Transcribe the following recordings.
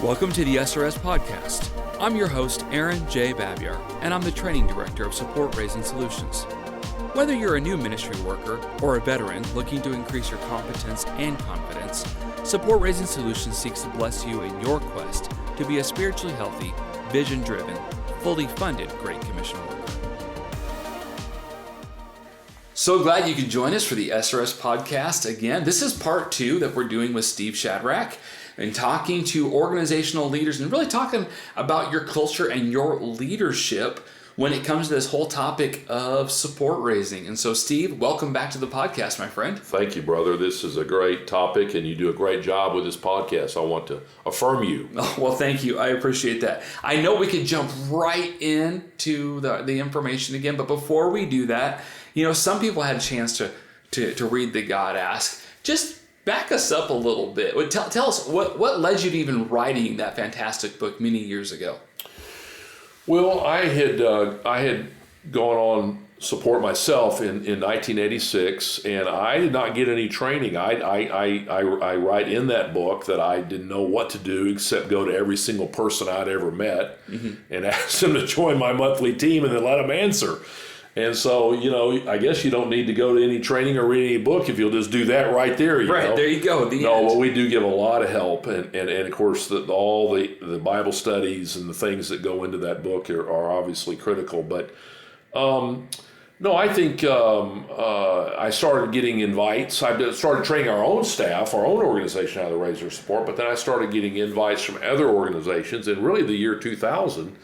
Welcome to the SRS Podcast. I'm your host, Aaron J. Babyar, and I'm the Training Director of Support Raising Solutions. Whether you're a new ministry worker or a veteran looking to increase your competence and confidence, Support Raising Solutions seeks to bless you in your quest to be a spiritually healthy, vision-driven, fully funded Great Commission worker. So glad you could join us for the SRS Podcast again. This is part 2 that we're doing with Steve Shadrach, and talking to organizational leaders and really talking about your culture and your leadership when it comes to this whole topic of support raising. And so, Steve, welcome back to the podcast, my friend. Thank you, brother. This is a great topic, and you do a great job with this podcast. I want to affirm you. Oh, well, thank you. I appreciate that. I know we could jump right into the information again, but before we do that, you know, some people had a chance to read the God Ask. Just back us up a little bit. Tell us what led you to even writing that fantastic book many years ago. Well, I had gone on support myself in 1986, and I did not get any training. I write in that book that I didn't know what to do except go to every single person I'd ever met and ask them to join my monthly team and then let them answer. And so, you know, I guess you don't need to go to any training or read any book if you'll just do that right there. Right, know? There you go. But we do give a lot of help. And of course, all the Bible studies and the things that go into that book are obviously critical. But, no, I think I started getting invites. I started training our own staff, our own organization, how to raise their support. But then I started getting invites from other organizations in really the year 2000.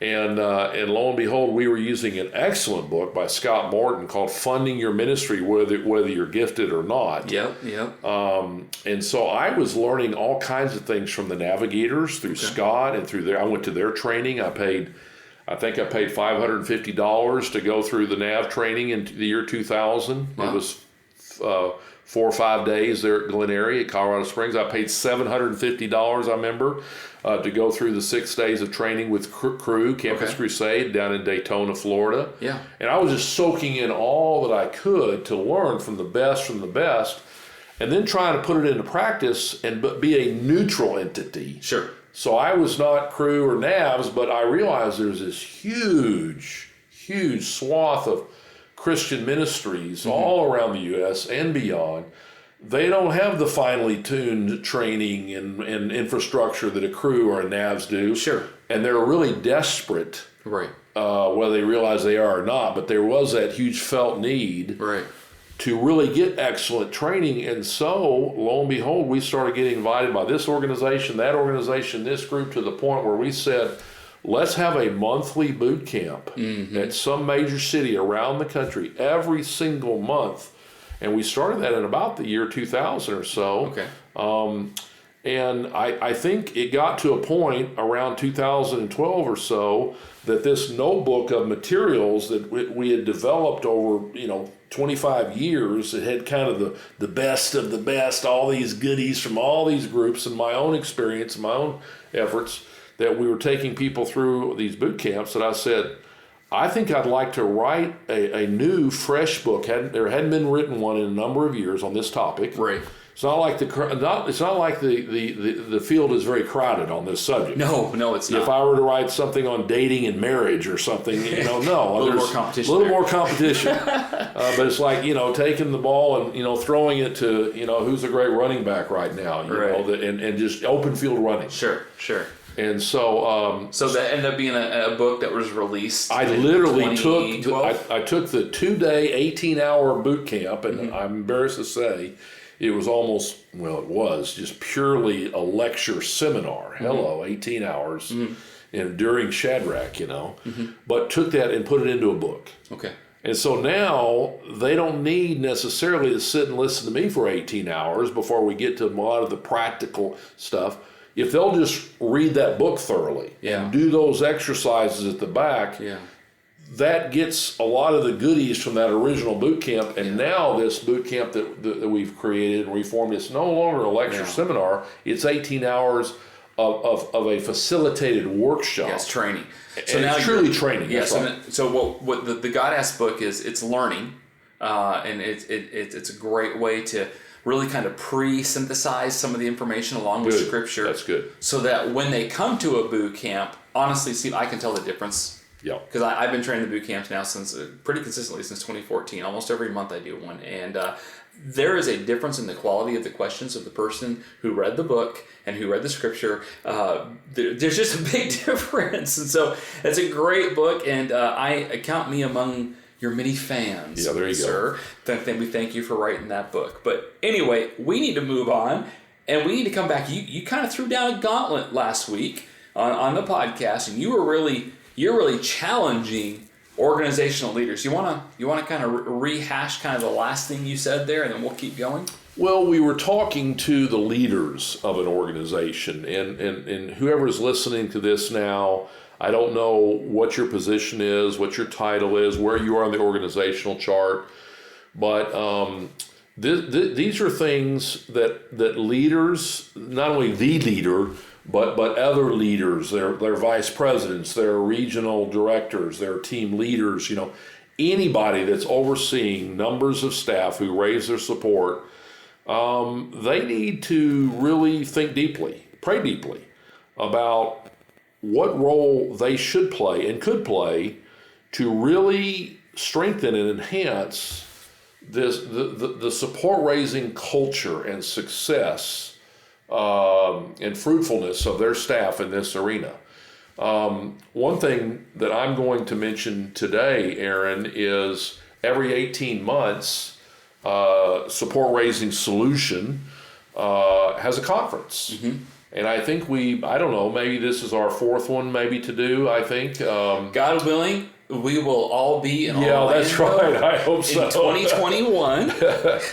And lo and behold, we were using an excellent book by Scott Morton called "Funding Your Ministry, whether you're gifted or not." Yep. And so I was learning all kinds of things from the navigators through Scott and through I went to their training. I think I paid $550 to go through the nav training in the year 2000. Wow. It was 4 or 5 days there at Glen Eyrie at Colorado Springs. I paid $750, I remember, to go through the 6 days of training with Crew, Campus Crusade, down in Daytona, Florida. Yeah. And I was just soaking in all that I could to learn from the best, and then trying to put it into practice and be a neutral entity. Sure. So I was not Crew or Navs, but I realized there's this huge swath of Christian ministries all around the U.S. and beyond. They don't have the finely tuned training and infrastructure that a Crew or a Navs do. Sure. And they're really desperate, right? Whether they realize they are or not. But there was that huge felt need, right, to really get excellent training. And so, lo and behold, we started getting invited by this organization, that organization, this group, to the point where we said, let's have a monthly boot camp at some major city around the country every single month. And we started that in about the year 2000 or so. Okay. And I think it got to a point around 2012 or so that this notebook of materials that we had developed over, 25 years, it had kind of the best of the best, all these goodies from all these groups and my own experience, my own efforts, that we were taking people through these boot camps, that I said, I think I'd like to write a new, fresh book. There hadn't been written one in a number of years on this topic. Right. It's not like the field is very crowded on this subject. No, it's not. If I were to write something on dating and marriage or something, no, a little more competition. A little more competition. But it's like taking the ball and throwing it to who's a great running back right now, and just open field running. Sure. And so, so that ended up being a book that was rreleased. I literally took the 2-day, 18-hour boot camp, and I'm embarrassed to say, it was just purely a lecture seminar. 18 hours, and during Shadrach, but took that and put it into a book. Okay. And so now they don't need necessarily to sit and listen to me for 18 hours before we get to a lot of the practical stuff. If they'll just read that book thoroughly and do those exercises at the back, that gets a lot of the goodies from that original boot camp. And now this boot camp that we've created and reformed, it's no longer a lecture seminar. It's 18 hours of a facilitated workshop. Yes, training. So now it's truly training. Yes. Right. So what the God Ask book is, it's learning, and it's a great way to really kind of pre-synthesize some of the information along with Scripture. That's good. So that when they come to a boot camp, honestly, Steve, I can tell the difference. Yeah. Because I've been training the boot camps now since pretty consistently since 2014. Almost every month I do one, and there is a difference in the quality of the questions of the person who read the book and who read the Scripture. There's just a big difference, and so it's a great book, and I count me among your many fans. Yeah, there you sir. We thank you for writing that book. But anyway, we need to move on, and we need to come back. You kind of threw down a gauntlet last week on the podcast, and you're really challenging organizational leaders. You want to kind of rehash kind of the last thing you said there, and then we'll keep going? Well, we were talking to the leaders of an organization, and whoever's listening to this now, I don't know what your position is, what your title is, where you are on the organizational chart, but these are things that leaders, not only the leader, but other leaders, their vice presidents, their regional directors, their team leaders, anybody that's overseeing numbers of staff who raise their support, they need to really think deeply, pray deeply about what role they should play and could play to really strengthen and enhance the support raising culture and success and fruitfulness of their staff in this arena. One thing that I'm going to mention today, Aaron, is every 18 months, Support Raising Solution has a conference. Mm-hmm. And I think I don't know, maybe this is our fourth one maybe to do, I think. God willing, we will all be in Orlando. Yeah, that's right. I hope so. In 2021.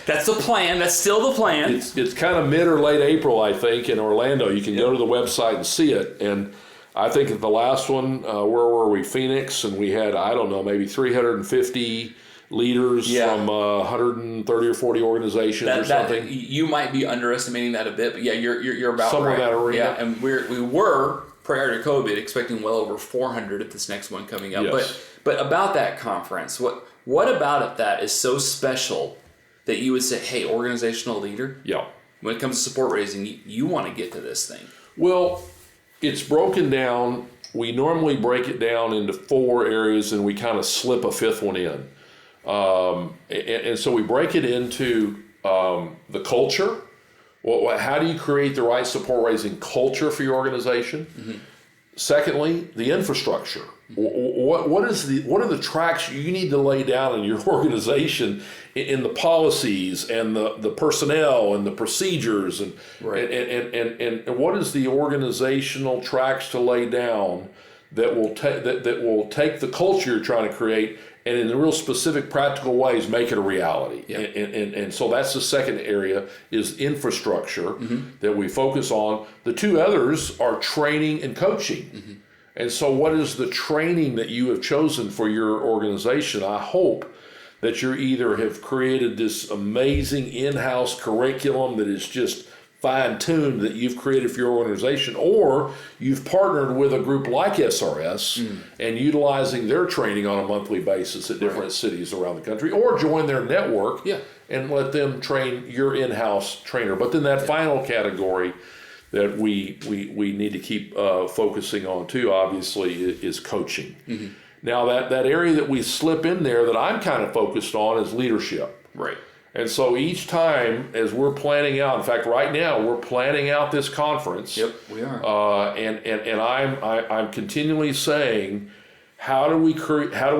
That's the plan. That's still the plan. It's kind of mid or late April, I think, in Orlando. You can go to the website and see it. And I think at the last one, where were we? Phoenix, and we had, I don't know, maybe 350 leaders from 130 or 40 organizations or something. You might be underestimating that a bit, but yeah, you're about somewhere right. in that arena. Yeah, and we were prior to COVID expecting well over 400 at this next one coming up. Yes. But about that conference, what about it that is so special that you would say, hey, organizational leader, when it comes to support raising, you want to get to this thing? Well, it's broken down. We normally break it down into 4 areas, and we kind of slip a 5th one in. And so we break it into the culture. How do you create the right support raising culture for your organization? Mm-hmm. Secondly, the infrastructure. What are the tracks you need to lay down in your organization in the policies and the personnel and the procedures and what is the organizational tracks to lay down that will take the culture you're trying to create and in the real specific practical ways make it a reality. Yeah. And so that's the second area is infrastructure that we focus on. The 2 others are training and coaching. Mm-hmm. And so what is the training that you have chosen for your organization? I hope that you either have created this amazing in-house curriculum that is just fine-tuned that you've created for your organization, or you've partnered with a group like SRS and utilizing their training on a monthly basis at different cities around the country, or join their network and let them train your in-house trainer. But then that final category that we need to keep focusing on too, obviously, is coaching. Mm-hmm. Now that area that we slip in there that I'm kind of focused on is leadership. Right. And so each time as we're planning out, in fact, right now we're planning out this conference. Yep, we are. And I'm continually saying, how do we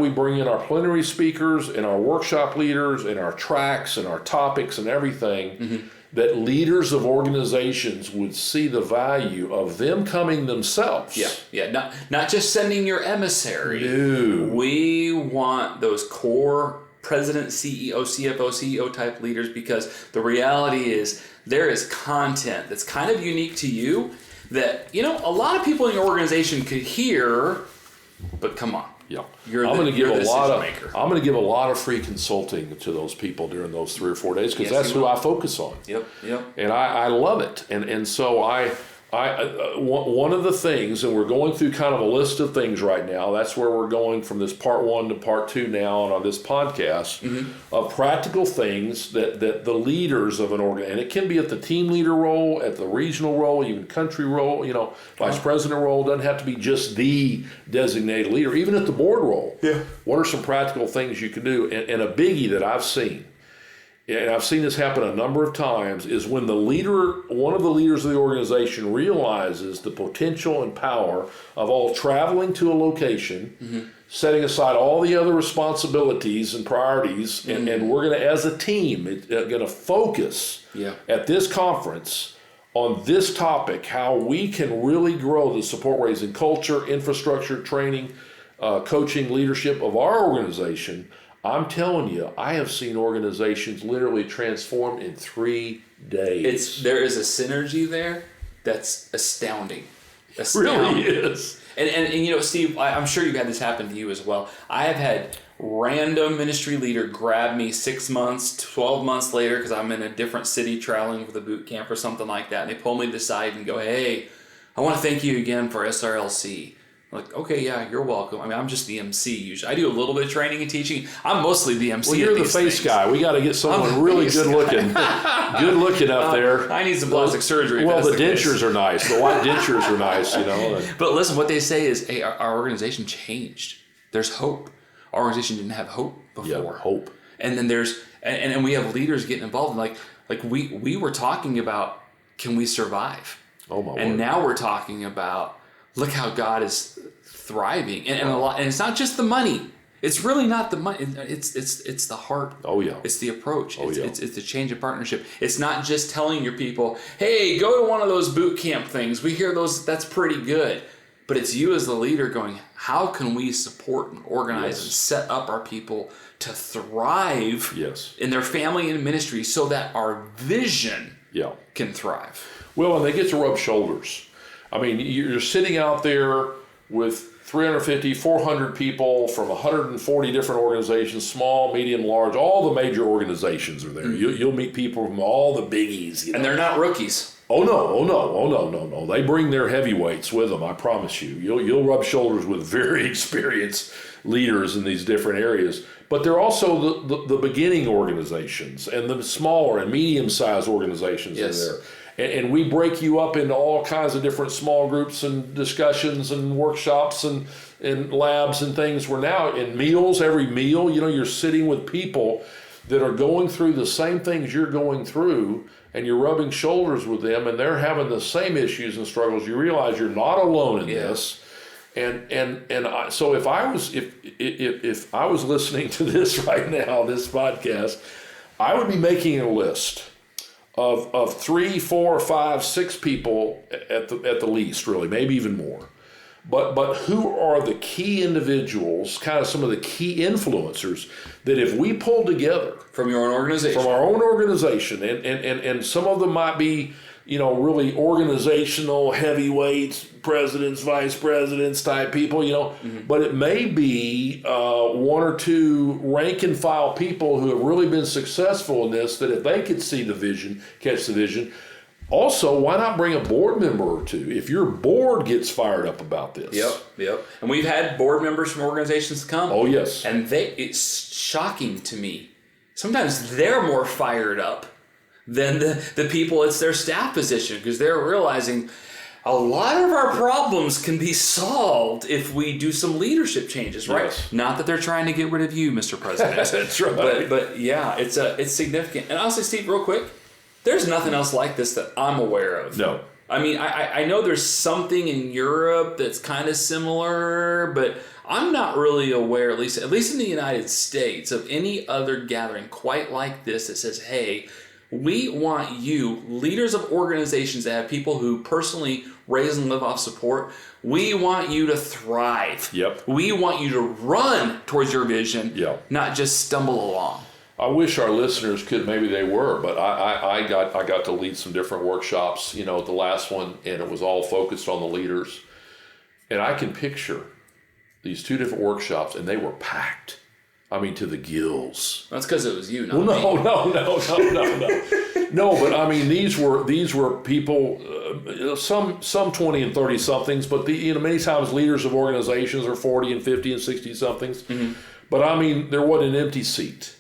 bring in our plenary speakers and our workshop leaders and our tracks and our topics and everything that leaders of organizations would see the value of them coming themselves. Yeah. Not just sending your emissary. No. We want those core president, CEO, CFO, CEO type leaders, because the reality is there is content that's kind of unique to you that, a lot of people in your organization could hear, but come on. Yeah. I'm going to give a lot of free consulting to those people during those 3 or 4 days because that's who I focus on. Yep. And I love it. And so One of the things, and we're going through kind of a list of things right now, that's where we're going from this part 1 to part 2 now and on this podcast, of practical things that the leaders of an organ, and it can be at the team leader role, at the regional role, even country role, vice president role, doesn't have to be just the designated leader, even at the board role. Yeah. What are some practical things you can do? And a biggie that I've seen, and I've seen this happen a number of times, is when one of the leaders of the organization realizes the potential and power of all traveling to a location, setting aside all the other responsibilities and priorities, and we're going to, as a team, going to focus at this conference on this topic, how we can really grow the support raising culture, infrastructure, training, coaching, leadership of our organization. I'm telling you, I have seen organizations literally transformed in 3 days. There is a synergy there that's astounding. It really is. And Steve, I'm sure you've had this happen to you as well. I have had random ministry leader grab me 6 months, 12 months later, because I'm in a different city traveling with a boot camp or something like that, and they pull me to the side and go, "Hey, I want to thank you again for SRLC." I'm like, okay, yeah, you're welcome. I mean, I'm just the MC usually. I do a little bit of training and teaching. I'm mostly the MC. Well, you're the face guy. We got to get someone really good looking up there. I need some plastic surgery. Well, the dentures are nice. The white dentures are nice, But listen, what they say is, hey, our organization changed. There's hope. Our organization didn't have hope before. Yeah, hope. And then there's, and we have leaders getting involved. Like we were talking about, can we survive? Oh, my word. And now we're talking about, look how God is thriving, and a lot. And it's not just the money. It's really not the money. It's the heart. Oh yeah. It's the approach. Oh, it's the change of partnership. It's not just telling your people, hey, go to one of those boot camp things. We hear those. That's pretty good. But it's you as the leader going, how can we support and organize and set up our people to thrive in their family and ministry so that our vision can thrive? Well, and they get to rub shoulders. I mean, you're sitting out there with 350, 400 people from 140 different organizations, small, medium, large, all the major organizations are there. You'll meet people from all the biggies. And they're not rookies. Oh no. They bring their heavyweights with them, I promise you. You'll rub shoulders with very experienced leaders in these different areas. But they're also the beginning organizations and the smaller and medium-sized organizations in there. And we break you up into all kinds of different small groups and discussions and workshops and labs and things. We're now in meals, every meal, you're sitting with people that are going through the same things you're going through, and you're rubbing shoulders with them, and they're having the same issues and struggles. You realize you're not alone in this. So if I was listening to this right now, this podcast, I would be making a list of 3, 4, 5, 6 people at the least, really, maybe even more. But who are the key individuals, kind of some of the key influencers that if we pulled together from your own organization, from our own organization, and some of them might be, really organizational heavyweights, presidents, vice presidents type people, but it may be 1 or 2 rank and file people who have really been successful in this, that if they could see the vision, catch the vision. Also, why not bring a board member or 2 if your board gets fired up about this? Yep. And we've had board members from organizations come. Oh, yes. And it's shocking to me. Sometimes they're more fired up than the people, it's their staff position, because they're realizing a lot of our problems can be solved if we do some leadership changes, right? Yes. Not that they're trying to get rid of you, Mr. President. That's right. But yeah, it's significant. And honestly, Steve, real quick, there's nothing else like this that I'm aware of. No. I mean, I know there's something in Europe that's kind of similar, but I'm not really aware, at least in the United States, of any other gathering quite like this that says, hey, we want you, leaders of organizations that have people who personally raise and live off support, we want you to thrive. Yep. We want you to run towards your vision, not just stumble along. I wish our listeners could, maybe they were, but I got to lead some different workshops, at the last one, and it was all focused on the leaders. And I can picture these 2 different workshops, and they were packed. I mean, to the gills. That's because it was you, not me. No. No, but I mean, these were people, some 20 and 30 somethings, but many times leaders of organizations are 40 and 50 and 60 somethings. Mm-hmm. But I mean, there wasn't an empty seat.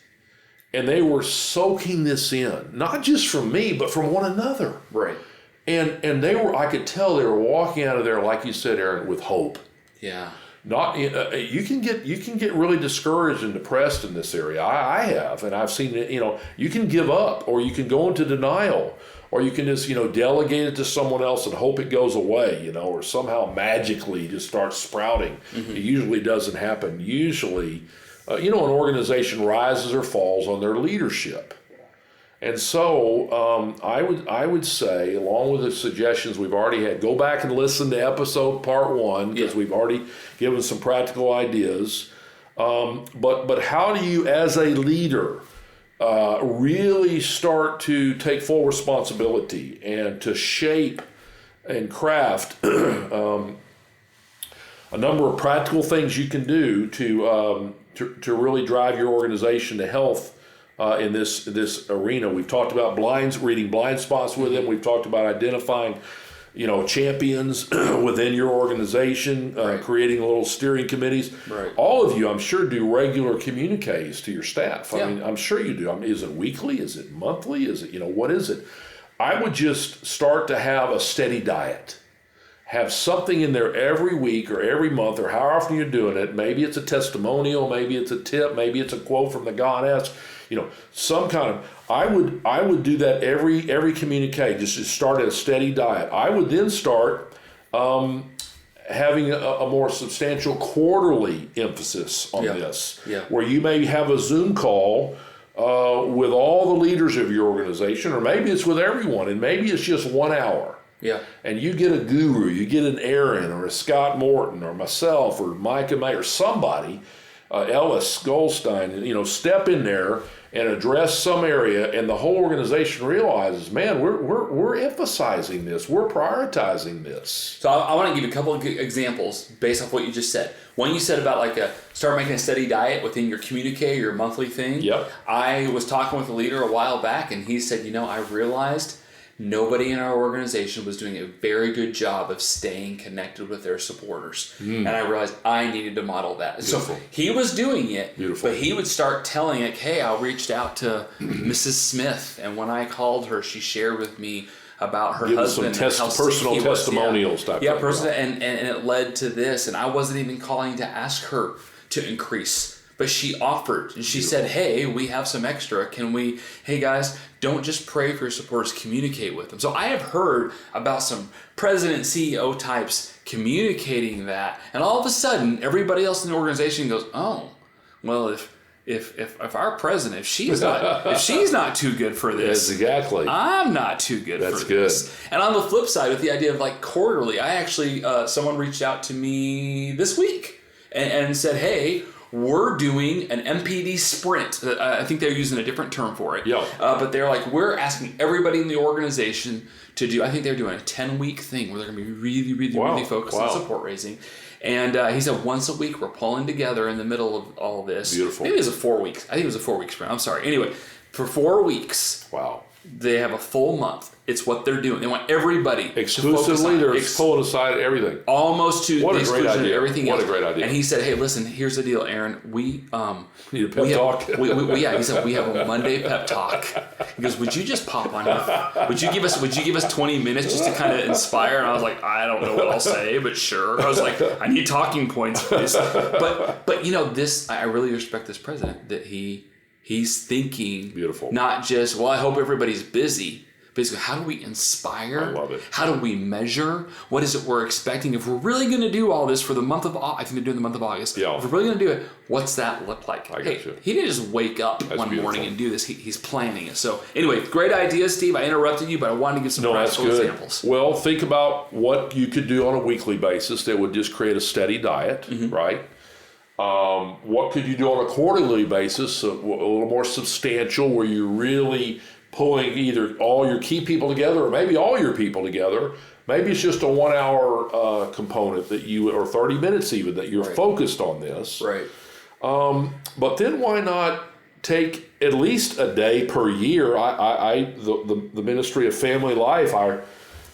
And they were soaking this in, not just from me, but from one another. Right. And I could tell they were walking out of there, like you said, Aaron, with hope. Yeah. Not you can get really discouraged and depressed in this area. I have, and I've seen it. You can give up, or you can go into denial, or you can just delegate it to someone else and hope it goes away. Or somehow magically just starts sprouting. Mm-hmm. It usually doesn't happen. Usually, an organization rises or falls on their leadership. And so I would say, along with the suggestions we've already had, go back and listen to episode part 1, because we've already given some practical ideas. But how do you, as a leader, really start to take full responsibility and to shape and craft a number of practical things you can do to really drive your organization to health? In this arena, we've talked about reading blind spots with them. We've talked about identifying, champions within your organization, creating little steering committees. Right. All of you, I'm sure, do regular communiques to your staff. I mean, I'm sure you do. I mean, is it weekly? Is it monthly? Is it, what is it? I would just start to have a steady diet. Have something in there every week or every month or how often you're doing it. Maybe it's a testimonial, maybe it's a tip, maybe it's a quote from the goddess. Some kind of. I would do that every communique. Just to start at a steady diet. I would then start having a more substantial quarterly emphasis on this, where you may have a Zoom call with all the leaders of your organization, or maybe it's with everyone, and maybe it's just 1 hour. Yeah. And you get a guru, you get an Aaron or a Scott Morton or myself or Micah May or somebody, Ellis Goldstein, and step in there and address some area, and the whole organization realizes, man, we're emphasizing this, we're prioritizing this. So I want to give you a couple of examples based off what you just said. One, you said about start making a steady diet within your communique, your monthly thing. Yep. I was talking with a leader a while back, and he said, I realized nobody in our organization was doing a very good job of staying connected with their supporters. And I realized I needed to model that. Beautiful. So he was doing it, Beautiful. But he would start telling hey, I reached out to Mrs. Smith, and when I called her, she shared with me about her husband. Some personal testimonials type thing. Personal, and it led to this, and I wasn't even calling to ask her to increase. But she offered, and she said, hey, we have some extra. Hey guys, don't just pray for your supporters, communicate with them. So I have heard about some president, CEO types communicating that, and all of a sudden, everybody else in the organization goes, oh, well, if our president, if she's not too good for this, exactly. I'm not too good for this. Good. And on the flip side, with the idea of quarterly, I actually, someone reached out to me this week and said, hey, we're doing an MPD sprint. I think they're using a different term for it. Yeah. But they're we're asking everybody in the organization to do, I think they're doing a 10-week thing where they're going to be really, really, really focused on support raising. And he said once a week we're pulling together in the middle of all this. Beautiful. Maybe it was a 4 weeks. I think it was a 4 week sprint. I'm sorry. Anyway, for 4 weeks. Wow. They have a full month. It's what they're doing. They want everybody exclusively. They're pulling aside everything, almost to the exclusion of everything else. What a great idea! And he said, "Hey, listen. Here's the deal, Aaron. We need a pep talk. He said we have a Monday pep talk. He goes, would you just pop on here? Would you give us 20 minutes just to kind of inspire?" And I was like, I don't know what I'll say, but sure. I was like, I need talking points for this. But this I really respect this president that he's thinking beautiful. Not just, well, I hope everybody's busy. Basically, how do we inspire? I love it. How do we measure? What is it we're expecting? If we're really going to do all this for the month of August, I think they're doing the month of August. Yeah. If we're really going to do it, what's that look like? He didn't just wake up one morning and do this. He's planning it. So anyway, great idea, Steve. I interrupted you, but I wanted to give some practical examples. Well, think about what you could do on a weekly basis that would just create a steady diet, right? What could you do on a quarterly basis, a little more substantial, where you're really pulling either all your key people together or maybe all your people together. Maybe it's just a 1 hour component that or 30 minutes even, that you're focused on this. Right. But then why not take at least a day per year. The Ministry of Family Life,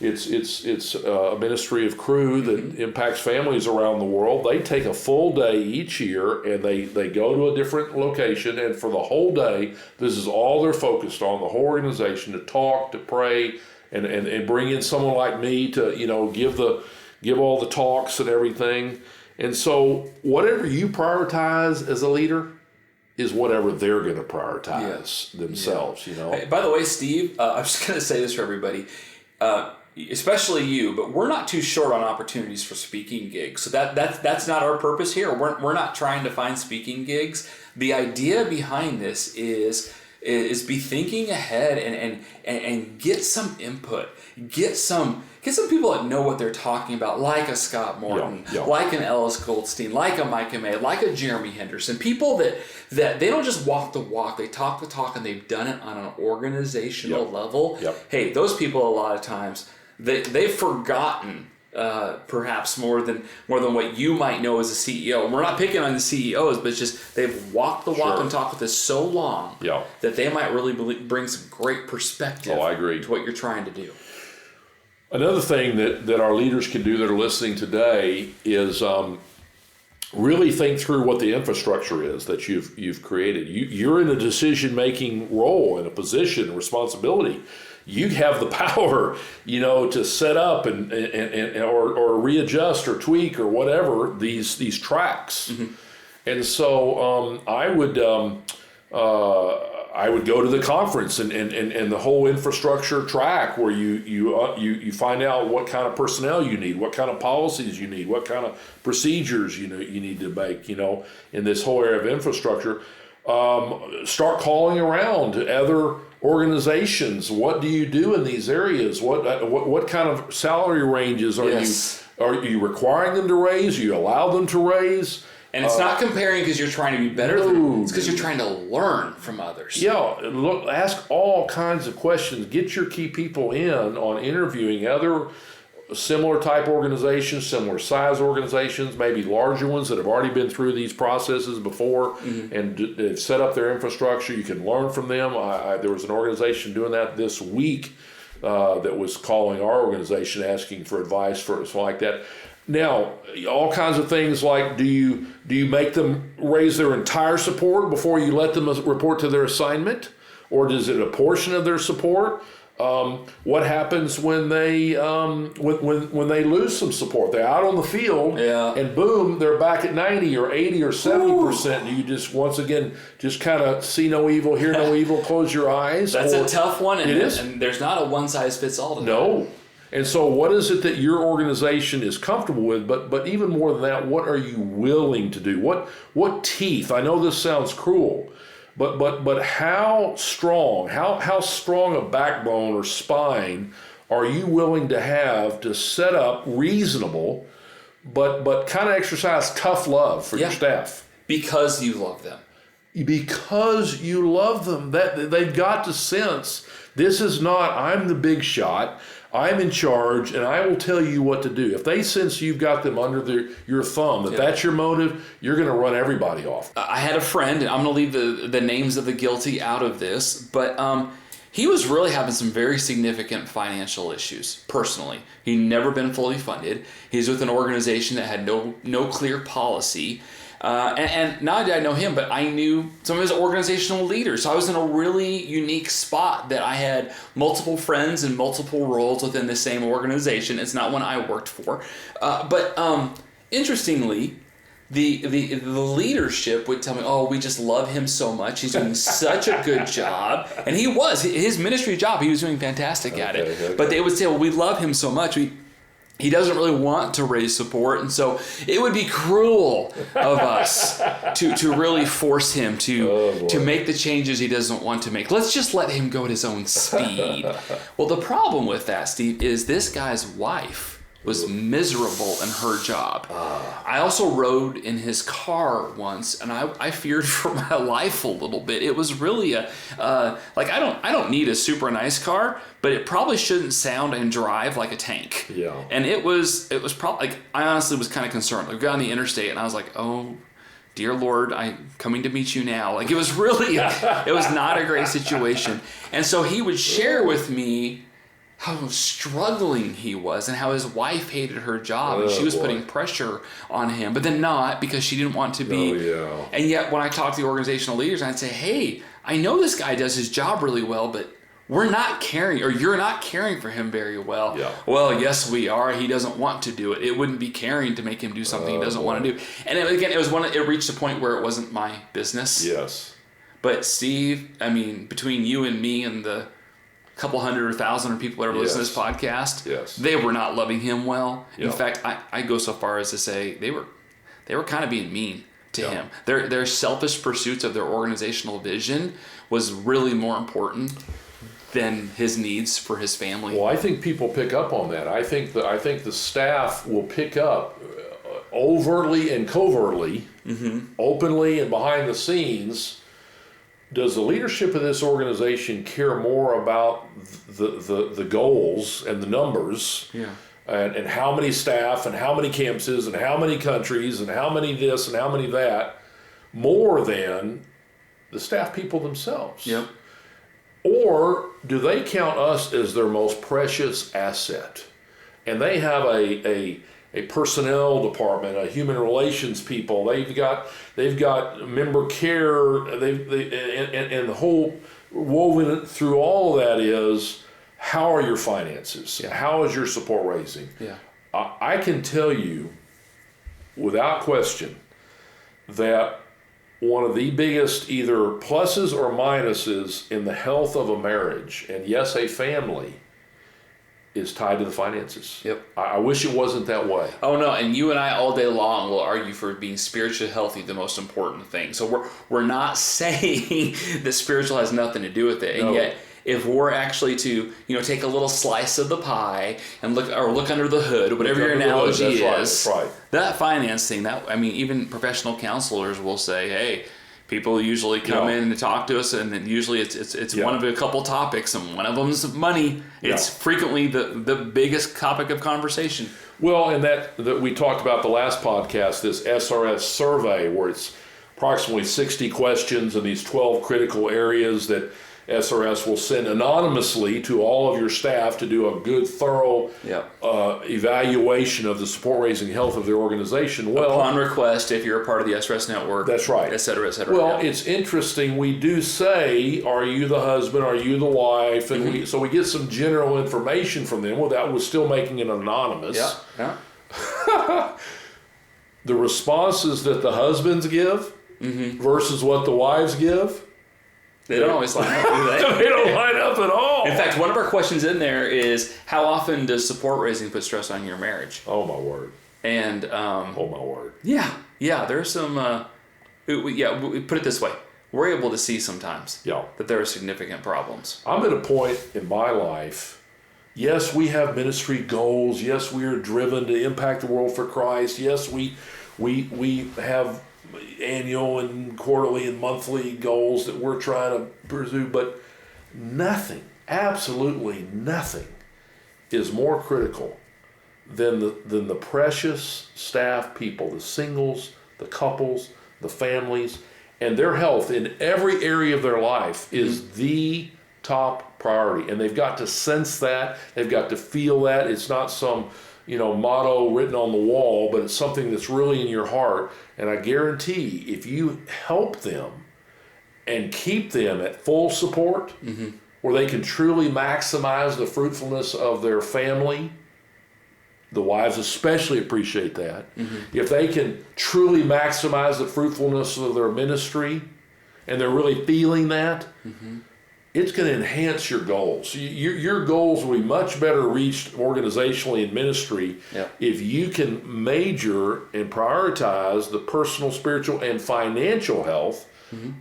it's a ministry of crew that impacts families around the world. They take a full day each year, and they go to a different location, and for the whole day, this is all they're focused on, the whole organization, to talk, to pray, and bring in someone like me to, give all the talks and everything. And so whatever you prioritize as a leader is whatever they're going to prioritize themselves, Hey, by the way, Steve, I'm just going to say this for everybody, especially you, but we're not too short on opportunities for speaking gigs. So that's not our purpose here. We're not trying to find speaking gigs. The idea behind this is be thinking ahead and get some input. Get some people that know what they're talking about, like a Scott Morton, like an Ellis Goldstein, like a Micah May, like a Jeremy Henderson. People that they don't just walk the walk, they talk the talk, and they've done it on an organizational level. Hey, those people a lot of times they've forgotten perhaps more than what you might know as a CEO. And we're not picking on the CEOs, but it's just they've walked the walk and talked with us so long that they might really bring some great perspective to what you're trying to do. Another thing that our leaders can do that are listening today is really think through what the infrastructure is that you've created. You're in a decision-making role, in a position, responsibility. You have the power, to set up and or readjust or tweak or whatever these tracks. Mm-hmm. And so I would go to the conference and the whole infrastructure track where you find out what kind of personnel you need, what kind of policies you need, what kind of procedures you need to make, in this whole area of infrastructure. Start calling around to other organizations. What do you do in these areas? What kind of salary ranges are you requiring them to raise? You allow them to raise? And it's not comparing because you're trying to be better than them. It's because you're trying to learn from others. Look, ask all kinds of questions. Get your key people in on interviewing other similar type organizations, similar size organizations, maybe larger ones that have already been through these processes before and have set up their infrastructure. You can learn from them. There was an organization doing that this week that was calling our organization asking for advice for something like that. Now, all kinds of things like, do you make them raise their entire support before you let them report to their assignment, or is it a portion of their support? What happens when they when they lose some support? They're out on the field, and boom, they're back at 90 or 80 or 70%. Do you just once again just kind of see no evil, hear no evil, close your eyes? That's a tough one, and, it is. And there's not a one size fits all to that. No. And so what is it that your organization is comfortable with? But even more than that, what are you willing to do? What teeth? I know this sounds cruel, but how strong a backbone or spine are you willing to have to set up reasonable, but kind of exercise tough love for your staff? Because you love them. Because you love them. That they've got to sense this is not, I'm the big shot, I'm in charge, and I will tell you what to do. If they sense you've got them under your thumb, that's your motive, you're going to run everybody off. I had a friend, and I'm going to leave the names of the guilty out of this, but he was really having some very significant financial issues personally. He'd never been fully funded. He's with an organization that had no clear policy. And not did I know him, but I knew some of his organizational leaders. So I was in a really unique spot that I had multiple friends and multiple roles within the same organization. It's not one I worked for. But interestingly, the leadership would tell me, oh, we just love him so much. He's doing such a good job. And he was. His ministry job, he was doing fantastic at it. Okay. But they would say, well, we love him so much. He doesn't really want to raise support, and so it would be cruel of us to really force him to make the changes he doesn't want to make. Let's just let him go at his own speed. Well, the problem with that, Steve, is this guy's wife was miserable in her job. I also rode in his car once, and I feared for my life a little bit. It was really I don't need a super nice car, but it probably shouldn't sound and drive like a tank. Yeah. And it was probably, I honestly was kind of concerned. We got on the interstate, and I was like, oh dear Lord, I'm coming to meet you now. Like, it was really, it was not a great situation. And so he would share with me how struggling he was and how his wife hated her job and she was putting pressure on him, but then not because she didn't want to be. And yet when I talked to the organizational leaders, I'd say, hey, I know this guy does his job really well, but we're not caring, or you're not caring for him very well. Well, yes, we are. He doesn't want to do it. It wouldn't be caring to make him do something he doesn't want to do. And again, it reached a point where it wasn't my business. Yes. But Steve, I mean, between you and me and the couple hundred or thousand of people that are listening to this podcast, they were not loving him well. In fact, I go so far as to say they were kind of being mean to him. Their selfish pursuits of their organizational vision was really more important than his needs for his family. Well, I think people pick up on that. I think the staff will pick up overtly and covertly, openly and behind the scenes. Does the leadership of this organization care more about the goals and the numbers, and how many staff and how many campuses and how many countries and how many this and how many that, more than the staff people themselves? Or do they count us as their most precious asset? And they have a personnel department, a human relations people. They've got member care. And the whole woven through all of that is, how are your finances? How is your support raising? I can tell you without question that one of the biggest either pluses or minuses in the health of a marriage, and yes, a family, is tied to the finances. I wish it wasn't that way. Oh no, and you and I all day long will argue for being spiritually healthy the most important thing. So we're not saying that spiritual has nothing to do with it, and yet if we're actually to take a little slice of the pie and look under the hood, whatever your analogy is, that finance thing, even professional counselors will say, hey, people usually come in and talk to us, and then usually it's one of a couple topics, and one of them is money. It's frequently the biggest topic of conversation. Well, and that we talked about the last podcast, this SRS survey, where it's approximately 60 questions in these 12 critical areas that SRS will send anonymously to all of your staff to do a good, thorough evaluation of the support raising health of their organization. Well, upon request, if you're a part of the SRS network. That's right. Et cetera, et cetera. Well, it's interesting. We do say, are you the husband? Are you the wife? And so we get some general information from them without still making it anonymous. The responses that the husbands give versus what the wives give, they don't always line up, do they? They don't line up at all. In fact, one of our questions in there is, how often does support raising put stress on your marriage? Oh, my word. And oh, my word. Yeah, there's some, we put it this way. We're able to see sometimes that there are significant problems. I'm at a point in my life, yes, we have ministry goals. Yes, we are driven to impact the world for Christ. Yes, we have annual and quarterly and monthly goals that we're trying to pursue, but nothing, absolutely nothing, is more critical than the precious staff people, the singles, the couples, the families, and their health in every area of their life is the top priority. And they've got to sense that, they've got to feel that. It's not some motto written on the wall, but it's something that's really in your heart. And I guarantee if you help them and keep them at full support, where they can truly maximize the fruitfulness of their family, the wives especially appreciate that. If they can truly maximize the fruitfulness of their ministry, and they're really feeling that, it's going to enhance your goals. Your goals will be much better reached organizationally in ministry if you can major and prioritize the personal, spiritual, and financial health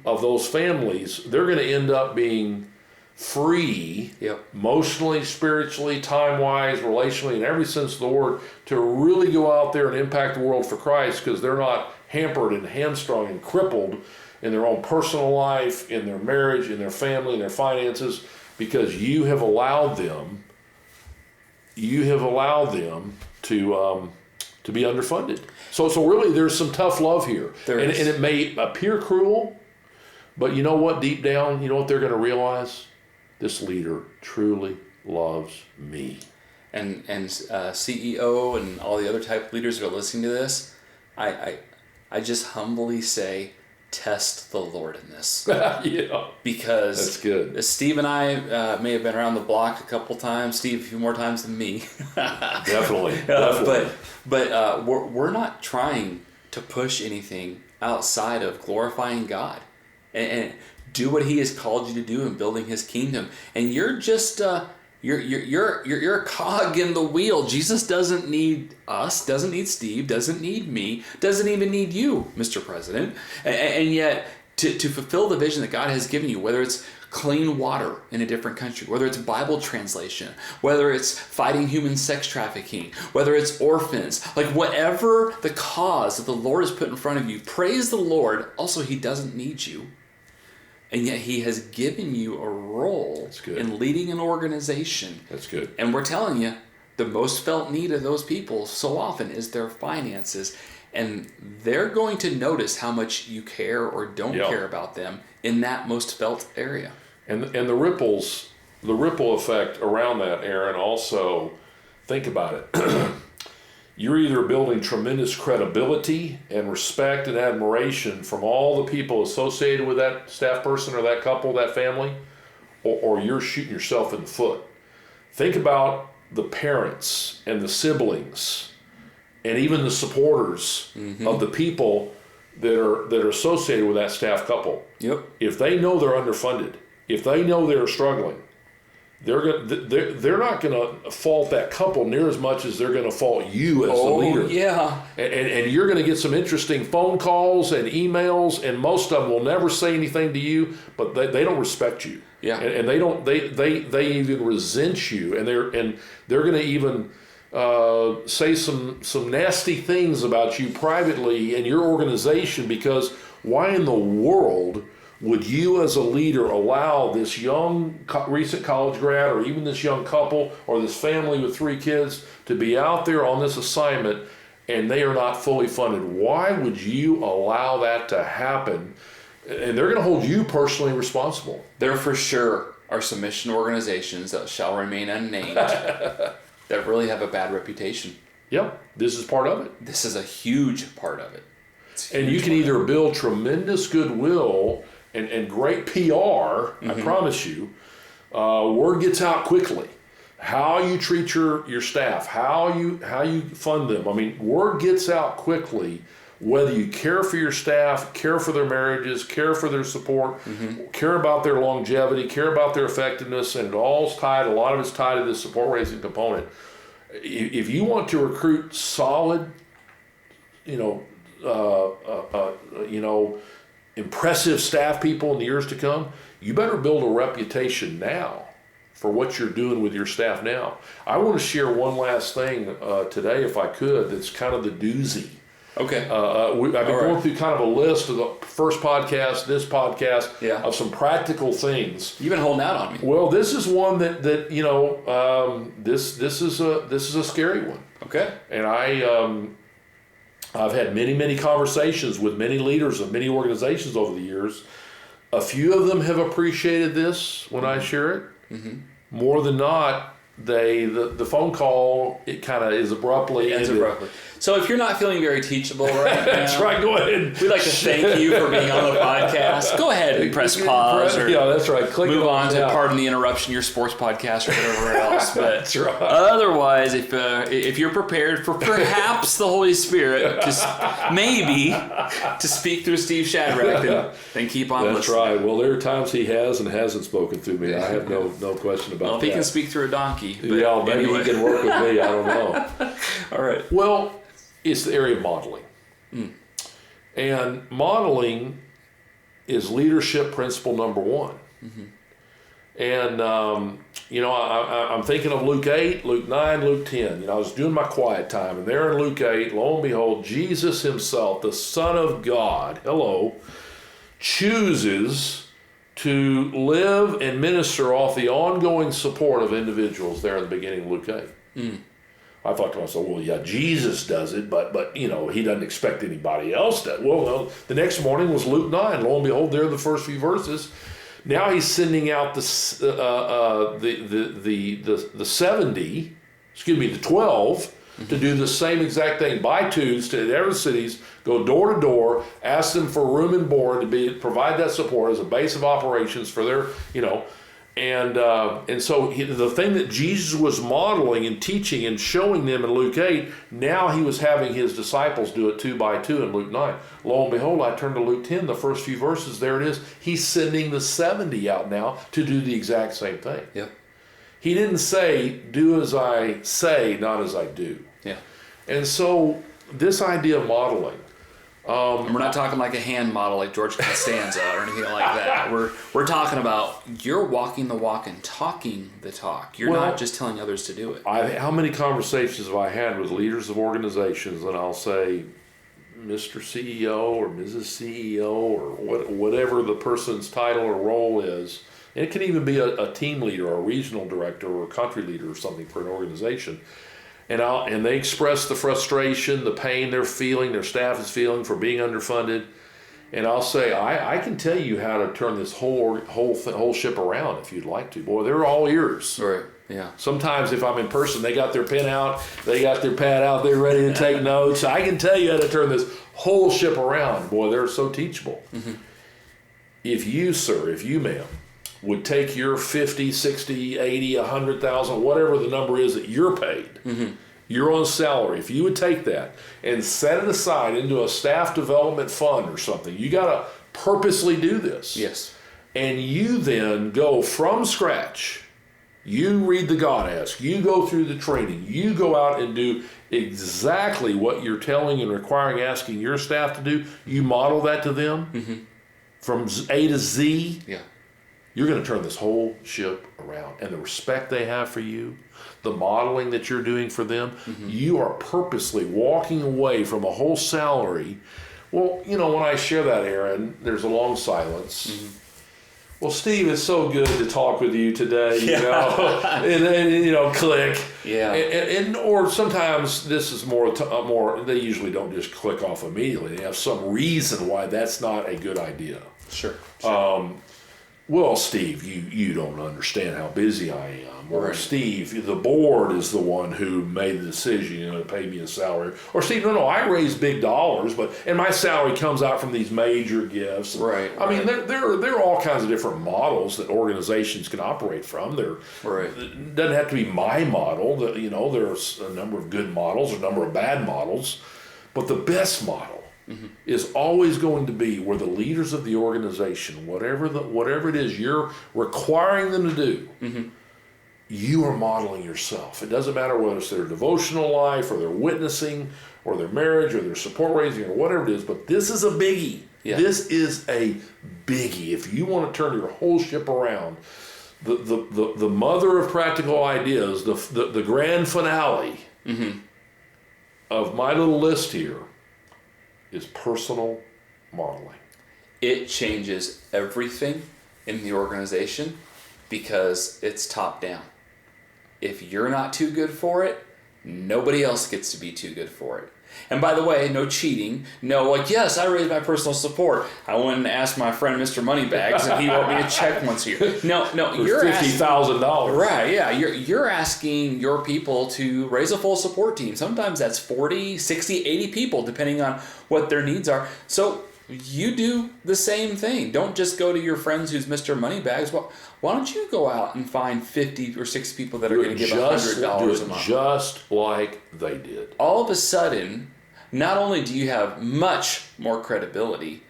of those families. They're going to end up being free, emotionally, spiritually, time-wise, relationally, in every sense of the word, to really go out there and impact the world for Christ, because they're not hampered and hamstrung and crippled in their own personal life, in their marriage, in their family, in their finances, because you have allowed them to to be underfunded. So really there's some tough love here. And it may appear cruel, but you know what, deep down, you know what they're going to realize? This leader truly loves me. And CEO and all the other type of leaders that are listening to this, I just humbly say, test the Lord in this. Yeah. Because that's good. Steve and I may have been around the block a couple times. Steve, a few more times than me. Definitely. But we're not trying to push anything outside of glorifying God and do what He has called you to do in building His kingdom. And you're just you're a cog in the wheel. Jesus doesn't need us, doesn't need Steve, doesn't need me, doesn't even need you, Mr. President. And yet, to fulfill the vision that God has given you, whether it's clean water in a different country, whether it's Bible translation, whether it's fighting human sex trafficking, whether it's orphans, like whatever the cause that the Lord has put in front of you, praise the Lord. Also, He doesn't need you. And yet He has given you a role in leading an organization. That's good. And we're telling you, the most felt need of those people so often is their finances. And they're going to notice how much you care or don't care about them in that most felt area. And the ripple effect around that, Aaron, also, think about it. You're either building tremendous credibility and respect and admiration from all the people associated with that staff person or that couple, that family, or you're shooting yourself in the foot. Think about the parents and the siblings and even the supporters of the people that are associated with that staff couple. Yep. If they know they're underfunded, if they know they're struggling, they're not going to fault that couple near as much as they're going to fault you as the leader. Yeah. And you're going to get some interesting phone calls and emails, and most of them will never say anything to you, but they don't respect you. Yeah. And they even resent you, and they're going to even say some nasty things about you privately in your organization, because why in the world would you as a leader allow this young recent college grad or even this young couple or this family with 3 kids to be out there on this assignment and they are not fully funded? Why would you allow that to happen? And they're going to hold you personally responsible. There for sure are some mission organizations that shall remain unnamed that really have a bad reputation. Yep, this is part of it. This is a huge part of it. And you can either build tremendous goodwill and great PR, I promise you, word gets out quickly. How you treat your staff, how you fund them. I mean, word gets out quickly, whether you care for your staff, care for their marriages, care for their support, care about their longevity, care about their effectiveness, and a lot of it's tied to this support raising component. If you want to recruit solid, impressive staff people in the years to come, you better build a reputation now for what you're doing with your staff now. I want to share one last thing today, if I could, that's kind of the doozy. Okay. I've been going through kind of a list of the first podcast, this podcast, of some practical things. You've been holding out on me. Well, this is one that this is a scary one. Okay. And I've had many conversations with many leaders of many organizations over the years. A few of them have appreciated this when I share it. More than not, the phone call, it kind of is abruptly ended. So if you're not feeling very teachable right now, that's right. Go ahead. We'd like to thank you for being on the podcast. Go ahead and press pause. That's right. Click move on to Pardon the Interruption, your sports podcast or whatever else. But that's right. Otherwise, if you're prepared for perhaps the Holy Spirit to speak through Steve Shadrach, then keep on listening. That's right. Well, there are times he has and hasn't spoken through me. I have no question about that. Well, if he can speak through a donkey. Maybe he can work with me. I don't know. All right. Well, it's the area of modeling. And modeling is leadership principle number 1. And, I'm thinking of Luke 8, Luke 9, Luke 10. I was doing my quiet time, and there in Luke 8, lo and behold, Jesus himself, the Son of God, chooses to live and minister off the ongoing support of individuals there in the beginning of Luke 8. I thought to myself, well, yeah, Jesus does it, but he doesn't expect anybody else to. Well, the next morning was Luke 9. Lo and behold, there are the first few verses. Now he's sending out the 12 to do the same exact thing by twos to every cities, go door to door, ask them for room and board to provide that support as a base of operations for their, and so the thing that Jesus was modeling and teaching and showing them in Luke 8, now he was having his disciples do it 2 by 2 in Luke 9. Lo and behold, I turn to Luke 10, the first few verses, there it is. He's sending the 70 out now to do the exact same thing. Yep. He didn't say, do as I say, not as I do. Yeah. And so this idea of modeling. And we're not talking like a hand model like George Costanza or anything like that. We're talking about you're walking the walk and talking the talk. You're not just telling others to do it. How many conversations have I had with leaders of organizations, and I'll say, Mr. CEO or Mrs. CEO or whatever the person's title or role is. And it can even be a team leader or a regional director or a country leader or something for an organization. And they express the frustration, the pain they're feeling, their staff is feeling for being underfunded. And I'll say, I can tell you how to turn this whole ship around if you'd like to. Boy, they're all ears. Right. Yeah. Sometimes if I'm in person, they got their pen out, they got their pad out, they're ready to take notes. I can tell you how to turn this whole ship around. Boy, they're so teachable. Mm-hmm. If you, sir, if you, ma'am, would take your 50, 60, 80, 100,000, whatever the number is that you're paid, mm-hmm. you're on salary. If you would take that and set it aside into a staff development fund or something, you got to purposely do this. Yes. And you then go from scratch. You read the God Ask. You go through the training. You go out and do exactly what you're telling and requiring, asking your staff to do. You model that to them mm-hmm. from A to Z. Yeah. You're going to turn this whole ship around. And the respect they have for you, the modeling that you're doing for them, mm-hmm. you are purposely walking away from a whole salary. Well, when I share that, Aaron, there's a long silence. Mm-hmm. Well, Steve, it's so good to talk with you today, and click. Yeah. And or sometimes this is more, they usually don't just click off immediately. They have some reason why that's not a good idea. Sure. Well, Steve, you don't understand how busy I am. Or right. Steve, the board is the one who made the decision, to pay me a salary. Or Steve, no, I raise big dollars, and my salary comes out from these major gifts. Right. I mean, there are all kinds of different models that organizations can operate from. It doesn't have to be my model. There's a number of good models, a number of bad models, but the best model mm-hmm. is always going to be where the leaders of the organization, whatever it is you're requiring them to do, mm-hmm. you are modeling yourself. It doesn't matter whether it's their devotional life or their witnessing or their marriage or their support raising or whatever it is, but this is a biggie. Yeah. This is a biggie. If you want to turn your whole ship around, the mother of practical ideas, the grand finale mm-hmm. of my little list here is personal modeling. It changes everything in the organization because it's top down. If you're not too good for it, nobody else gets to be too good for it. And by the way, no cheating. No, yes, I raised my personal support. I went and asked my friend Mr. Moneybags and he wrote me a check once a year. No, you're $50,000. Right, yeah. You're asking your people to raise a full support team. Sometimes that's 40, 60, 80 people, depending on what their needs are. So you do the same thing. Don't just go to your friends who's Mr. Moneybags. Well, why don't you go out and find 50 or 60 people that are going to give $100 a month? Just like they did. All of a sudden, not only do you have much more credibility,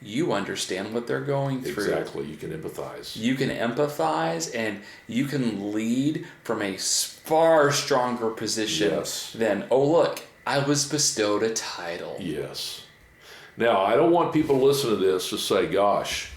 you understand what they're going through. Exactly. You can empathize. You can empathize and you can lead from a far stronger position than, look, I was bestowed a title. Yes. Now, I don't want people to listen to this to say, gosh,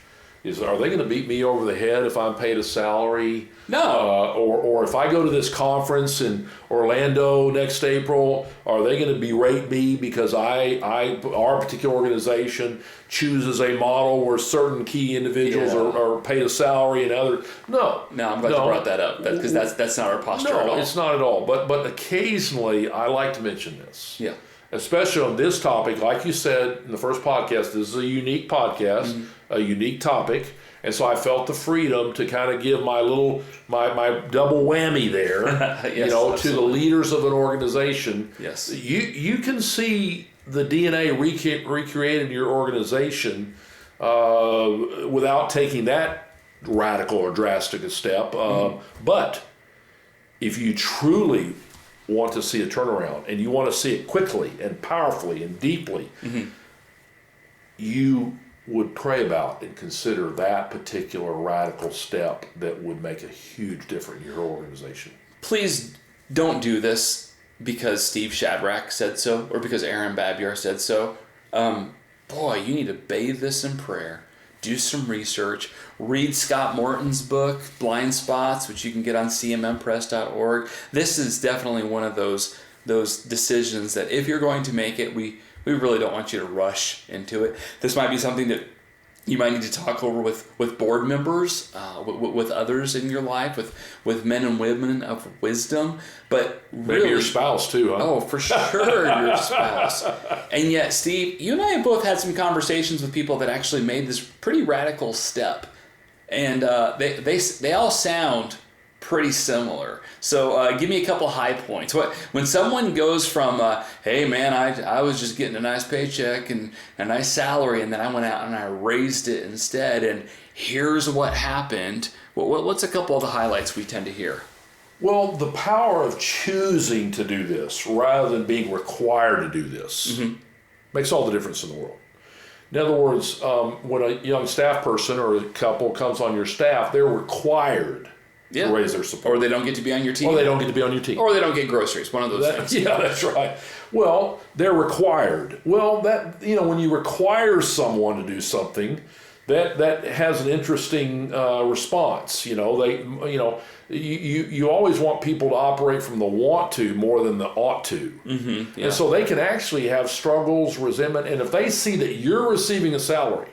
Are they going to beat me over the head if I'm paid a salary? No. Or if I go to this conference in Orlando next April, are they going to berate me because our particular organization chooses a model where certain key individuals are paid a salary and others? No. No, I'm glad you brought that up because that's not our posture at all. No, it's not at all. But occasionally I like to mention this. Yeah. Especially on this topic, like you said in the first podcast, this is a unique podcast, a unique topic, and so I felt the freedom to kind of give my double whammy there, yes, to the leaders of an organization. Yes, you can see the DNA recreated in your organization without taking that radical or drastic a step, but if you truly want to see a turnaround and you want to see it quickly and powerfully and deeply, you would pray about and consider that particular radical step that would make a huge difference in your organization. Please don't do this because Steve Shadrach said so or because Aaron Babiar said so. Boy, you need to bathe this in prayer. Do some research. Read Scott Morton's book, Blind Spots, which you can get on cmmpress.org. This is definitely one of those decisions that if you're going to make it, we really don't want you to rush into it. This might be something that you might need to talk over with board members, with others in your life, with men and women of wisdom. But really, maybe your spouse too, huh? Oh, for sure, your spouse. And yet, Steve, you and I have both had some conversations with people that actually made this pretty radical step, and they all sound pretty similar. So give me a couple high points. When someone goes from, hey man, I was just getting a nice paycheck and a nice salary, and then I went out and I raised it instead, and here's what happened. What's a couple of the highlights we tend to hear? Well, the power of choosing to do this rather than being required to do this makes all the difference in the world. In other words, when a young staff person or a couple comes on your staff, they're required to raise their support. Or they don't get to be on your team. Or they don't get to be on your team. Or they don't get groceries, one of those things. Yeah, that's right. Well, they're required. Well, when you require someone to do something, that has an interesting response. You always want people to operate from the want to more than the ought to. And so they can actually have struggles, resentment, and if they see that you're receiving a salary,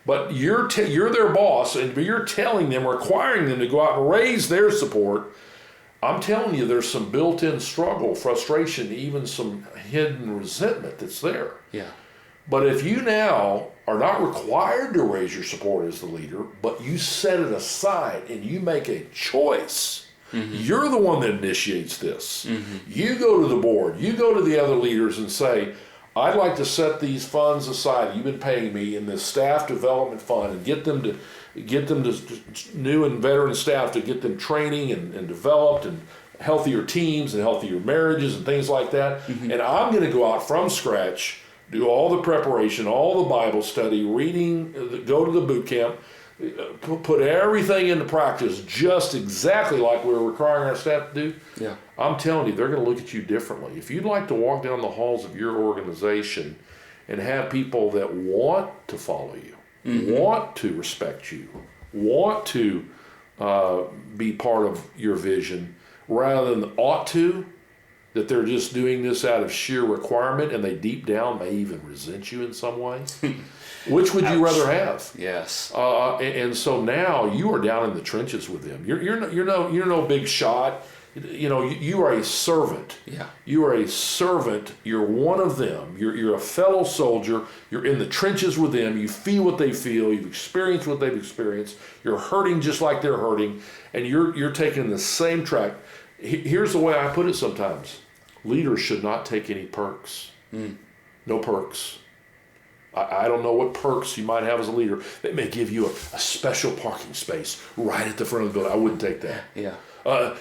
but you're their boss, and you're telling them, requiring them to go out and raise their support, I'm telling you, there's some built-in struggle, frustration, even some hidden resentment that's there. Yeah. But if you now are not required to raise your support as the leader, but you set it aside and you make a choice, you're the one that initiates this. You go to the board, you go to the other leaders and say, I'd like to set these funds aside you've been paying me in this staff development fund and get them to new and veteran staff to get them training and developed and healthier teams and healthier marriages and things like that. And I'm going to go out from scratch, do all the preparation, all the Bible study, reading, go to the boot camp, put everything into practice just exactly like we're requiring our staff to do. Yeah. I'm telling you, they're going to look at you differently. If you'd like to walk down the halls of your organization and have people that want to follow you, want to respect you, want to be part of your vision, rather than ought to, that they're just doing this out of sheer requirement and they deep down may even resent you in some way. Which would you rather have? Yes. And so now you are down in the trenches with them. You're no big shot. You are a servant. Yeah. You are a servant. You're one of them. You're a fellow soldier. You're in the trenches with them. You feel what they feel. You've experienced what they've experienced. You're hurting just like they're hurting, and you're taking the same track. Here's the way I put it sometimes. Leaders should not take any perks. No perks. I don't know what perks you might have as a leader. They may give you a special parking space right at the front of the building. I wouldn't take that. Yeah.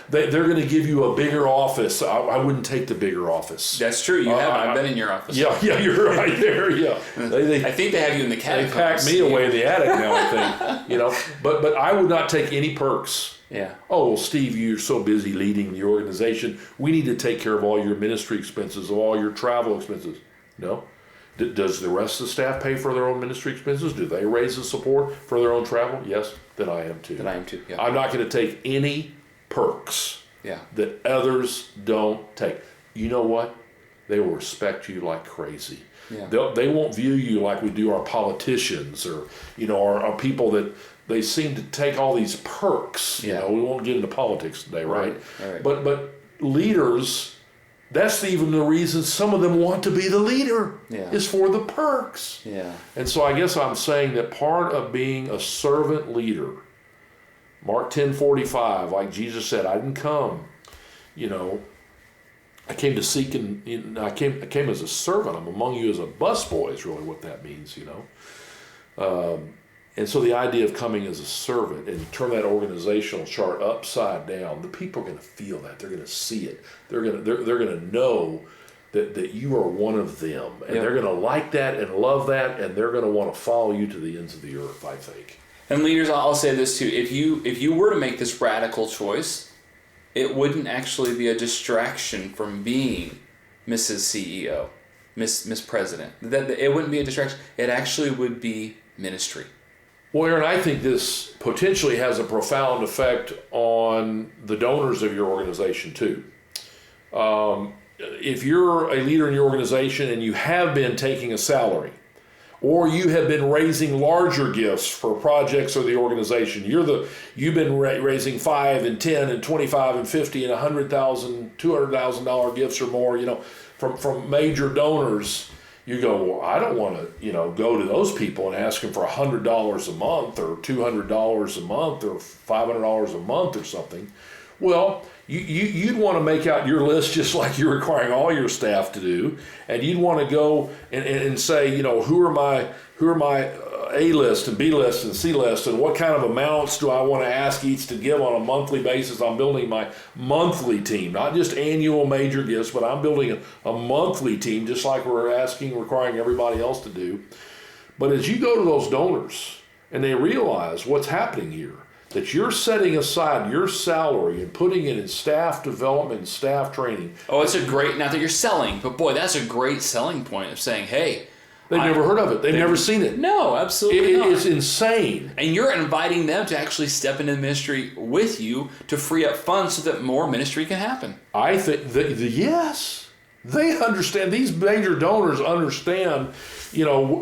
They're going to give you a bigger office. I wouldn't take the bigger office. That's true. You have. I've been in your office. Yeah, you're right there. Yeah. I think they have you in the catacombs. They packed me away in the attic now, I think. But I would not take any perks. Yeah. Oh, well, Steve, you're so busy leading the organization. We need to take care of all your ministry expenses, all your travel expenses. No. Does the rest of the staff pay for their own ministry expenses? Do they raise the support for their own travel? Yes, then I am too. Yeah. I'm not going to take any perks that others don't take. You know what? They will respect you like crazy. Yeah. They won't view you like we do our politicians or, our people that they seem to take all these perks. Yeah. We won't get into politics today, right? Right. But leaders, that's even the reason some of them want to be the leader is for the perks. Yeah. And so I guess I'm saying that part of being a servant leader, Mark 10:45, like Jesus said, I didn't come, I came to seek and I came as a servant. I'm among you as a busboy is really what that means, And so the idea of coming as a servant and turn that organizational chart upside down, the people are going to feel that. They're going to see it. They're going to know that you are one of them, and they're going to like that and love that, and they're going to want to follow you to the ends of the earth, I think. And leaders, I'll say this too: if you were to make this radical choice, it wouldn't actually be a distraction from being Mrs. CEO, Miss President. That it wouldn't be a distraction. It actually would be ministry. Well, Aaron, I think this potentially has a profound effect on the donors of your organization too. If you're a leader in your organization and you have been taking a salary, or you have been raising larger gifts for projects or the organization, you've been raising $5 and $10 and $25 and $50 and $100,000, $200,000 gifts or more, from major donors. You go, well, I don't want to, go to those people and ask them for $100 a month or $200 a month or $500 a month or something. Well, you'd want to make out your list just like you're requiring all your staff to do, and you'd want to go and say, who are my A list and B list and C list, and what kind of amounts do I want to ask each to give on a monthly basis? I'm building my monthly team, not just annual major gifts, but I'm building a monthly team, just like we're requiring everybody else to do. But as you go to those donors and they realize what's happening here, that you're setting aside your salary and putting it in staff development and staff training. Oh, it's a great, not that you're selling, but boy, that's a great selling point of saying, hey. They've never heard of it. They've never seen it. No, absolutely not. It's insane. And you're inviting them to actually step into the ministry with you to free up funds so that more ministry can happen. I think that, yes. They understand, these major donors understand,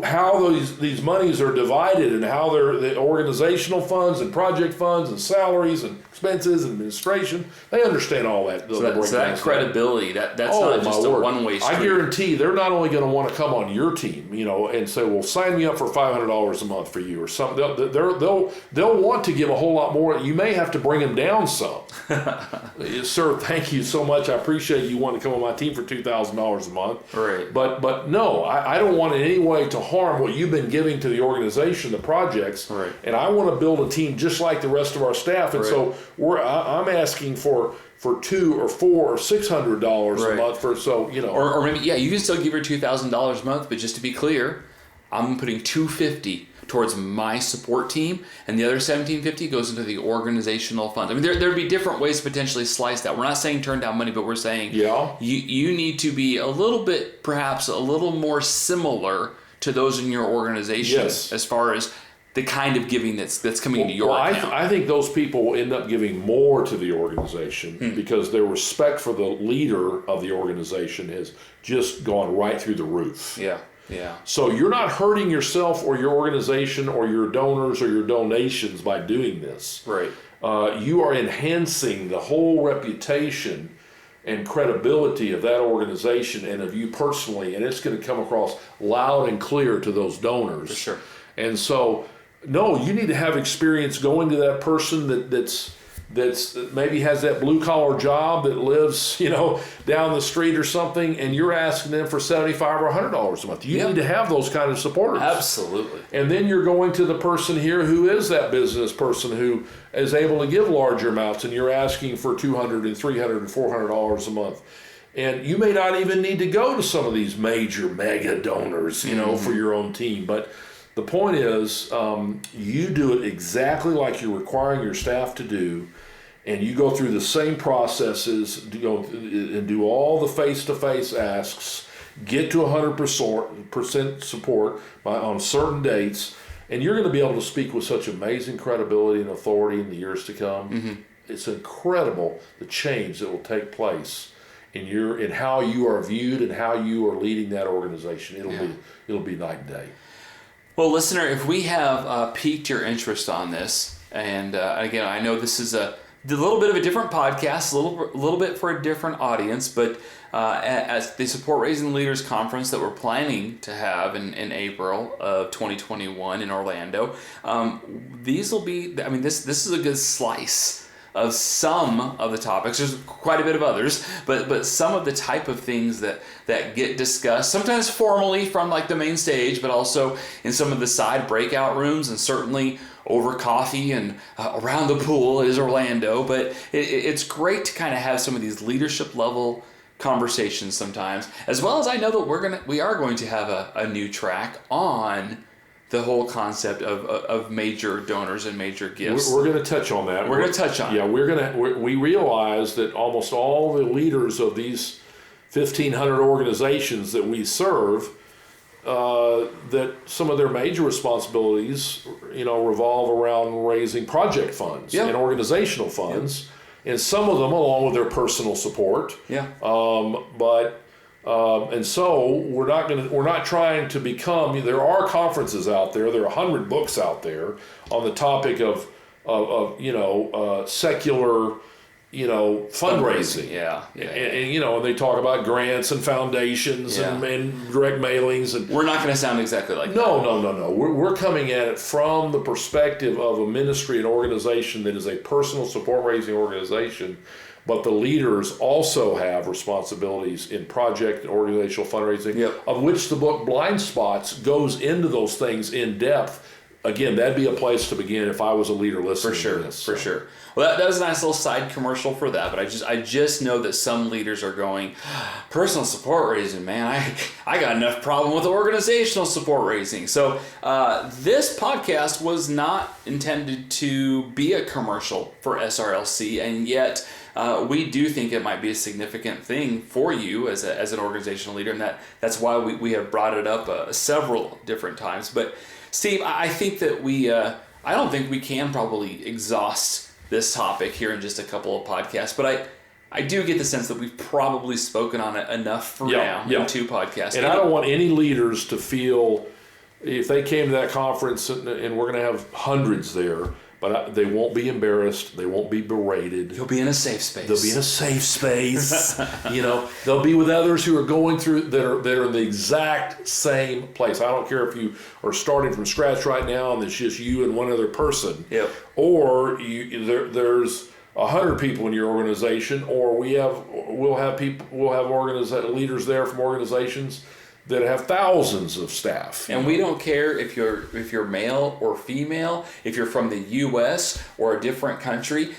how these monies are divided and how the organizational funds and project funds and salaries and expenses and administration, they understand all that. So that credibility, that's not just a one-way street. I guarantee they're not only going to want to come on your team, and say, well, sign me up for $500 a month for you or something. They'll want to give a whole lot more. You may have to bring them down some. Sir, thank you so much. I appreciate you wanting to come on my team for $2,000 a month. Right. But no, I don't want in any way to harm what you've been giving to the organization, the projects. Right. And I want to build a team just like the rest of our staff. And so I'm asking for $200 or $400 or $600 a month or maybe you can still give your $2,000 a month, but just to be clear, I'm putting $250 towards my support team, and the other $1,750 goes into the organizational fund. I mean, there'd be different ways to potentially slice that. We're not saying turn down money, but we're saying you need to be perhaps a little more similar to those in your organization as far as the kind of giving that's coming into your account. I think those people will end up giving more to the organization because their respect for the leader of the organization has just gone right through the roof. Yeah. Yeah. So you're not hurting yourself or your organization or your donors or your donations by doing this. Right. You are enhancing the whole reputation and credibility of that organization and of you personally, and it's going to come across loud and clear to those donors. For sure. And so, no, you need to have experience going to that person that's maybe has that blue collar job that lives, down the street or something, and you're asking them for $75 or $100 a month. You need to have those kind of supporters. Absolutely. And then you're going to the person here who is that business person who is able to give larger amounts, and you're asking for $200 and $300 and $400 a month. And you may not even need to go to some of these major mega donors, for your own team, but the point is, you do it exactly like you're requiring your staff to do, and you go through the same processes, and do all the face-to-face asks. get to 100% support on certain dates, and you're going to be able to speak with such amazing credibility and authority in the years to come. Mm-hmm. It's incredible the change that will take place in how you are viewed and how you are leading that organization. It'll be night and day. Well, listener, if we have piqued your interest on this, and again, I know this is a little bit of a different podcast, a little bit for a different audience, but as the Support Raising Leaders Conference that we're planning to have in April of 2021 in Orlando, these will be, I mean, this is a good slice of some of the topics. There's quite a bit of others, but some of the type of things that get discussed, sometimes formally from like the main stage, but also in some of the side breakout rooms, and certainly over coffee and around the pool is Orlando. But it's great to kind of have some of these leadership level conversations sometimes, as well as I know that we are going to have a new track on the whole concept of major donors and major gifts. We're going to touch on that. We're going to touch on it. Yeah, we realize that almost all the leaders of these 1,500 organizations that we serve, that some of their major responsibilities, revolve around raising project funds and organizational funds, and some of them along with their personal support. Yeah. And so we're not trying to become. There are conferences out there. There are 100 books out there on the topic of secular, fundraising. And they talk about grants and foundations and direct mailings. And we're not going to sound exactly like that. No. We're coming at it from the perspective of a ministry and organization that is a personal support raising organization. But the leaders also have responsibilities in project and organizational fundraising, of which the book Blind Spots goes into those things in depth. Again, that'd be a place to begin if I was a leader listening to this. For sure. Well, that was a nice little side commercial for that, but I just know that some leaders are going, personal support raising, man, I got enough problem with organizational support raising. So this podcast was not intended to be a commercial for SRLC, and yet we do think it might be a significant thing for you as an organizational leader, and that's why we have brought it up several different times. But Steve, I think that I don't think we can probably exhaust this topic here in just a couple of podcasts, but I do get the sense that we've probably spoken on it enough for now in 2 podcasts. And I don't want any leaders to feel, if they came to that conference, and we're going to have hundreds there, but they won't be embarrassed. They won't be berated. You'll be in a safe space. They'll be in a safe space. They'll be with others who are going through that are in the exact same place. I don't care if you are starting from scratch right now and it's just you and one other person. Yep. Or there's 100 people in your organization, or we'll have leaders there from organizations that have thousands of staff. And we don't care if you're male or female, if you're from the U.S. or a different country.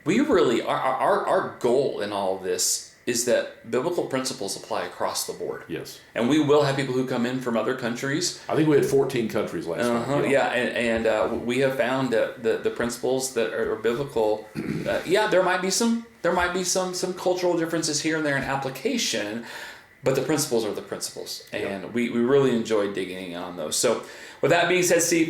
We really, our goal in all of this is that biblical principles apply across the board. Yes. And we will have people who come in from other countries. I think we had 14 countries last time. Yeah, and we have found that the principles that are biblical, there might be some cultural differences here and there in application, but the principles are the principles, and we really enjoy digging in on those. So with that being said, Steve,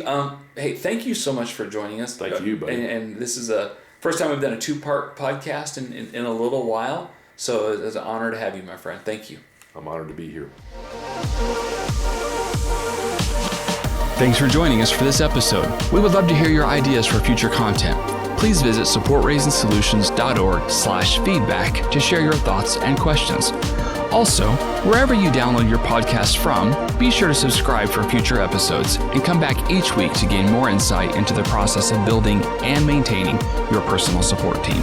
hey, thank you so much for joining us. Thank you, buddy. And this is the first time we've done a 2-part podcast in a little while, so it's an honor to have you, my friend. Thank you. I'm honored to be here. Thanks for joining us for this episode. We would love to hear your ideas for future content. Please visit supportraisingsolutions.org/feedback to share your thoughts and questions. Also, wherever you download your podcast from, be sure to subscribe for future episodes and come back each week to gain more insight into the process of building and maintaining your personal support team.